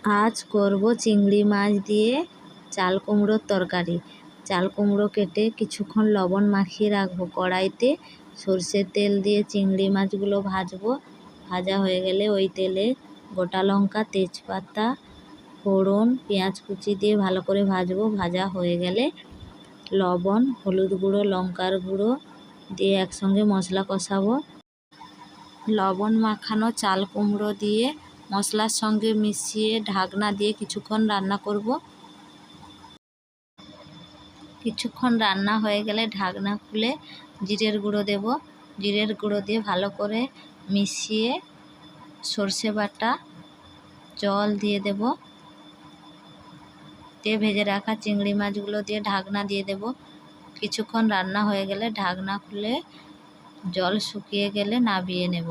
আজ করব চিংড়ি মাছ দিয়ে চাল কুমড়োর তরকারি। চাল কুমড়ো কেটে কিছুক্ষণ লবণ মাখিয়ে রাখবো। কড়াইতে সর্ষের তেল দিয়ে চিংড়ি মাছগুলো ভাজবো। ভাজা হয়ে গেলে ওই তেলে গোটা লঙ্কা, তেজপাতা, ফোড়ন, পেঁয়াজ কুচি দিয়ে ভালো করে ভাজবো। ভাজা হয়ে গেলে লবণ, হলুদ গুঁড়ো, লঙ্কার গুঁড়ো দিয়ে একসঙ্গে মশলা কষাবো। লবণ মাখানো চাল কুমড়ো দিয়ে মশলার সঙ্গে মিশিয়ে ঢাকনা দিয়ে কিছুক্ষণ রান্না করব। কিছুক্ষণ রান্না হয়ে গেলে ঢাকনা খুলে জিরের গুঁড়ো দেব। জিরের গুঁড়ো দিয়ে ভালো করে মিশিয়ে সর্ষে বাটা, জল দিয়ে দেব। দিয়ে ভেজে রাখা চিংড়ি মাছগুলো দিয়ে ঢাকনা দিয়ে দেব। কিছুক্ষণ রান্না হয়ে গেলে ঢাকনা খুলে জল শুকিয়ে গেলে নামিয়ে নেব।